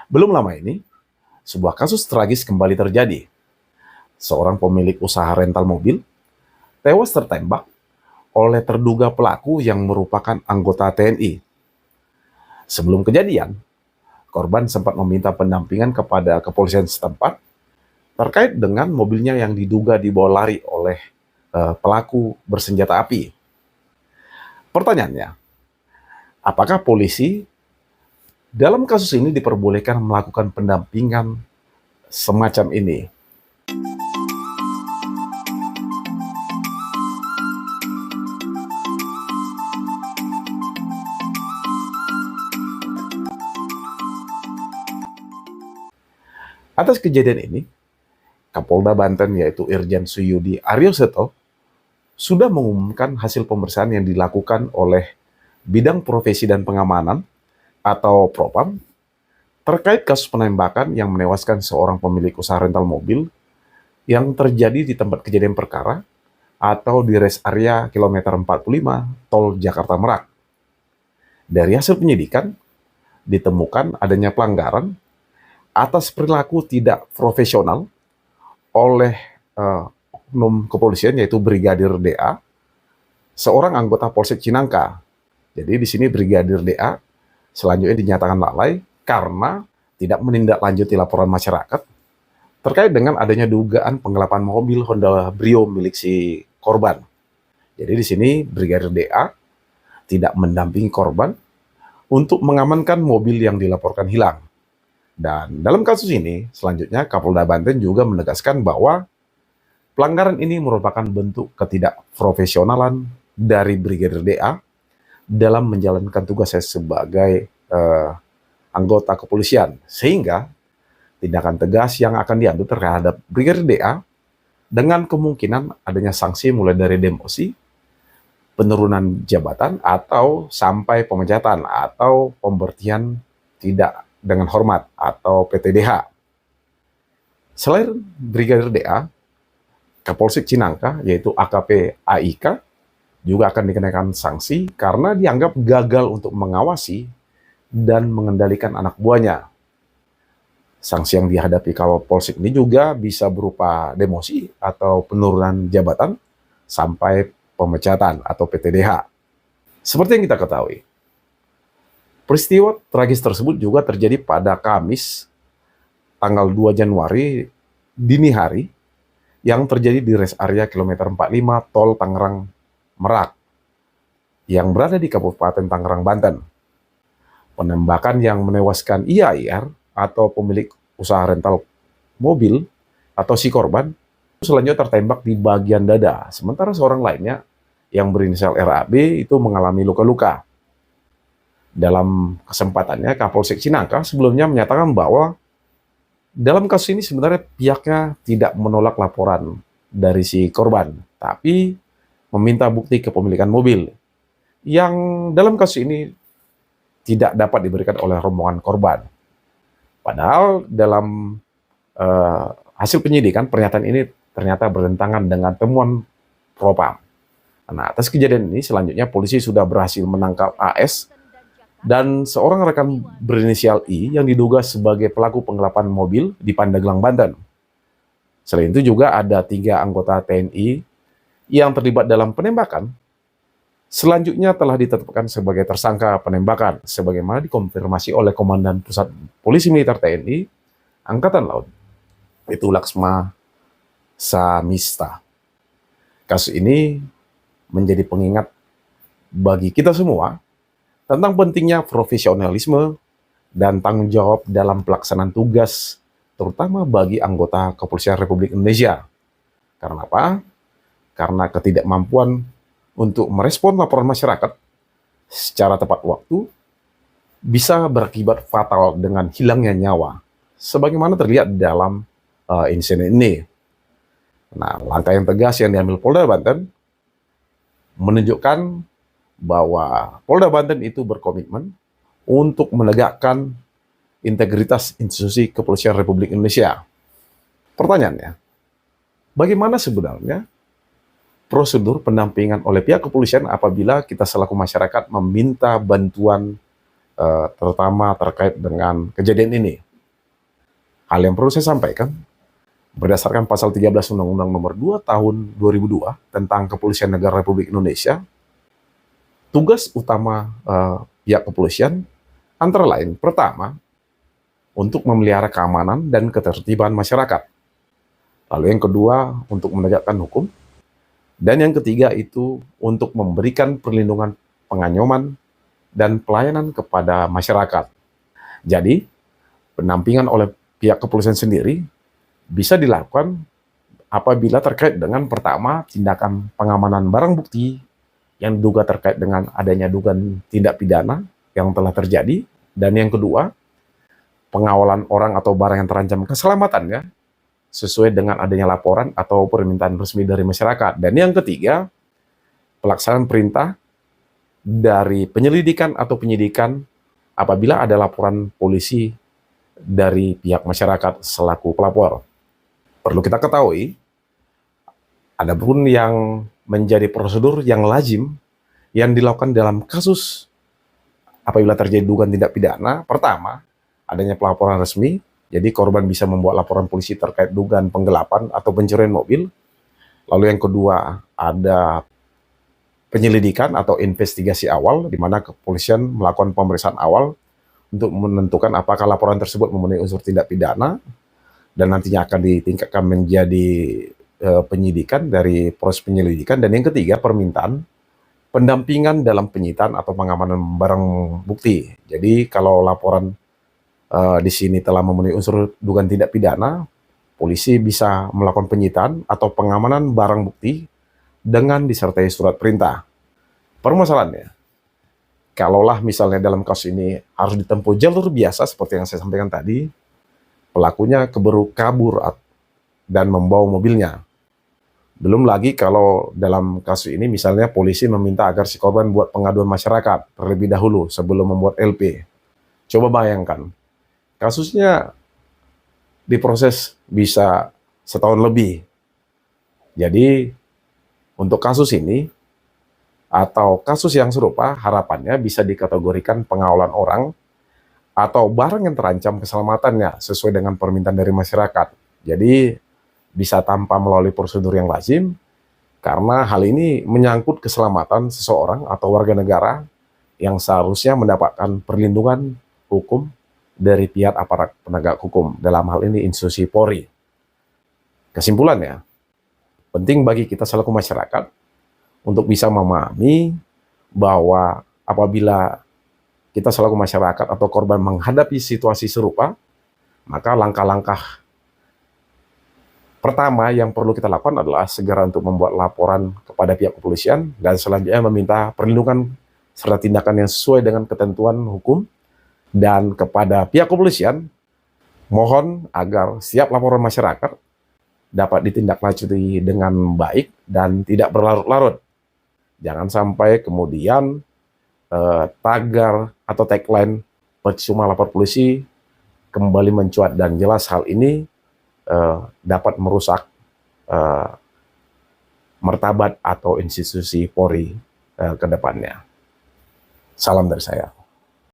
Belum lama ini, sebuah kasus tragis kembali terjadi. Seorang pemilik usaha rental mobil tewas tertembak oleh terduga pelaku yang merupakan anggota TNI. Sebelum kejadian, korban sempat meminta pendampingan kepada kepolisian setempat terkait dengan mobilnya yang diduga dibawa lari oleh pelaku bersenjata api. Pertanyaannya, apakah polisi dalam kasus ini diperbolehkan melakukan pendampingan semacam ini? Atas kejadian ini, Kapolda Banten yaitu Irjen Suyudi Aryoseto sudah mengumumkan hasil pemeriksaan yang dilakukan oleh Bidang Profesi dan Pengamanan atau Propam terkait kasus penembakan yang menewaskan seorang pemilik usaha rental mobil yang terjadi di tempat kejadian perkara atau di rest area kilometer 45 Tol Jakarta Merak. Dari hasil penyidikan, ditemukan adanya pelanggaran atas perilaku tidak profesional oleh oknum kepolisian yaitu Brigadir DA, seorang anggota Polsek Cinangka. Jadi di sini Brigadir DA selanjutnya dinyatakan lalai karena tidak menindaklanjuti laporan masyarakat terkait dengan adanya dugaan penggelapan mobil Honda Brio milik si korban. Jadi di sini Brigadir DA tidak mendampingi korban untuk mengamankan mobil yang dilaporkan hilang. Dan dalam kasus ini, selanjutnya Kapolda Banten juga menegaskan bahwa pelanggaran ini merupakan bentuk ketidakprofesionalan dari Brigadir DA dalam menjalankan tugasnya sebagai anggota kepolisian. Sehingga tindakan tegas yang akan diambil terhadap Brigadir DA dengan kemungkinan adanya sanksi mulai dari demosi, penurunan jabatan, atau sampai pemecatan atau pemberhentian tidak dengan hormat atau PTDH. Selain Brigadir DA, Kapolsek Cinangka yaitu AKP AIK juga akan dikenakan sanksi karena dianggap gagal untuk mengawasi dan mengendalikan anak buahnya. Sanksi yang dihadapi Kapolsek ini juga bisa berupa demosi atau penurunan jabatan sampai pemecatan atau PTDH. Seperti yang kita ketahui, peristiwa tragis tersebut juga terjadi pada Kamis, tanggal 2 Januari, dini hari, yang terjadi di rest area kilometer 45 Tol Tangerang Merak, yang berada di Kabupaten Tangerang, Banten. Penembakan yang menewaskan IAIR atau pemilik usaha rental mobil atau si korban, selanjutnya tertembak di bagian dada, sementara seorang lainnya yang berinisial RAB itu mengalami luka-luka. Dalam kesempatannya, Kapolsek Cinangka sebelumnya menyatakan bahwa dalam kasus ini sebenarnya pihaknya tidak menolak laporan dari si korban, tapi meminta bukti kepemilikan mobil yang dalam kasus ini tidak dapat diberikan oleh rombongan korban. Padahal dalam hasil penyidikan, pernyataan ini ternyata bertentangan dengan temuan Propam. Nah, atas kejadian ini selanjutnya polisi sudah berhasil menangkap AS dan seorang rekan berinisial I yang diduga sebagai pelaku penggelapan mobil di Pandeglang, Banten. Selain itu juga ada 3 anggota TNI yang terlibat dalam penembakan. Selanjutnya telah ditetapkan sebagai tersangka penembakan, sebagaimana dikonfirmasi oleh Komandan Pusat Polisi Militer TNI Angkatan Laut, itu Laksma Samista. Kasus ini menjadi pengingat bagi kita semua tentang pentingnya profesionalisme dan tanggung jawab dalam pelaksanaan tugas, terutama bagi anggota Kepolisian Republik Indonesia. Karena apa? Karena ketidakmampuan untuk merespon laporan masyarakat secara tepat waktu bisa berakibat fatal dengan hilangnya nyawa, sebagaimana terlihat dalam insiden ini. Nah, langkah yang tegas yang diambil Polda Banten menunjukkan bahwa Polda Banten itu berkomitmen untuk menegakkan integritas institusi Kepolisian Republik Indonesia. Pertanyaannya, bagaimana sebenarnya prosedur pendampingan oleh pihak kepolisian apabila kita selaku masyarakat meminta bantuan terutama terkait dengan kejadian ini? Hal yang perlu saya sampaikan, berdasarkan pasal 13 Undang-Undang Nomor 2 Tahun 2002 tentang Kepolisian Negara Republik Indonesia, tugas utama pihak kepolisian antara lain, pertama, untuk memelihara keamanan dan ketertiban masyarakat. Lalu yang kedua, untuk menegakkan hukum. Dan yang ketiga itu untuk memberikan perlindungan pengayoman dan pelayanan kepada masyarakat. Jadi, pendampingan oleh pihak kepolisian sendiri bisa dilakukan apabila terkait dengan pertama, tindakan pengamanan barang bukti yang diduga terkait dengan adanya dugaan tindak pidana yang telah terjadi. Dan yang kedua, pengawalan orang atau barang yang terancam keselamatannya sesuai dengan adanya laporan atau permintaan resmi dari masyarakat. Dan yang ketiga, pelaksanaan perintah dari penyelidikan atau penyidikan apabila ada laporan polisi dari pihak masyarakat selaku pelapor. Perlu kita ketahui, ada pun yang menjadi prosedur yang lazim yang dilakukan dalam kasus apabila terjadi dugaan tindak pidana. Pertama, adanya pelaporan resmi. Jadi korban bisa membuat laporan polisi terkait dugaan penggelapan atau pencurian mobil. Lalu yang kedua, ada penyelidikan atau investigasi awal, di mana kepolisian melakukan pemeriksaan awal untuk menentukan apakah laporan tersebut memenuhi unsur tindak pidana, dan nantinya akan ditingkatkan menjadi penyidikan dari proses penyelidikan. Dan yang ketiga, permintaan pendampingan dalam penyitaan atau pengamanan barang bukti. Jadi kalau laporan di sini telah memenuhi unsur dugaan tindak pidana, polisi bisa melakukan penyitaan atau pengamanan barang bukti dengan disertai surat perintah. Permasalahannya, kalaulah misalnya dalam kasus ini harus ditempuh jalur biasa seperti yang saya sampaikan tadi, pelakunya keburu kabur dan membawa mobilnya. Belum lagi kalau dalam kasus ini misalnya polisi meminta agar si korban buat pengaduan masyarakat terlebih dahulu sebelum membuat LP. Coba bayangkan, kasusnya diproses bisa setahun lebih. Jadi untuk kasus ini atau kasus yang serupa, harapannya bisa dikategorikan pengawalan orang atau barang yang terancam keselamatannya sesuai dengan permintaan dari masyarakat. Jadi bisa tanpa melalui prosedur yang lazim, karena hal ini menyangkut keselamatan seseorang atau warga negara yang seharusnya mendapatkan perlindungan hukum dari pihak aparat penegak hukum, dalam hal ini institusi Polri. Kesimpulannya, penting bagi kita selaku masyarakat untuk bisa memahami bahwa apabila kita selaku masyarakat atau korban menghadapi situasi serupa, maka langkah-langkah pertama yang perlu kita lakukan adalah segera untuk membuat laporan kepada pihak kepolisian dan selanjutnya meminta perlindungan serta tindakan yang sesuai dengan ketentuan hukum. Dan kepada pihak kepolisian, mohon agar setiap laporan masyarakat dapat ditindaklanjuti dengan baik dan tidak berlarut-larut. Jangan sampai kemudian tagar atau tagline "percuma lapor polisi" kembali mencuat, dan jelas hal ini dapat merusak martabat atau institusi Polri ke depannya. Salam dari saya.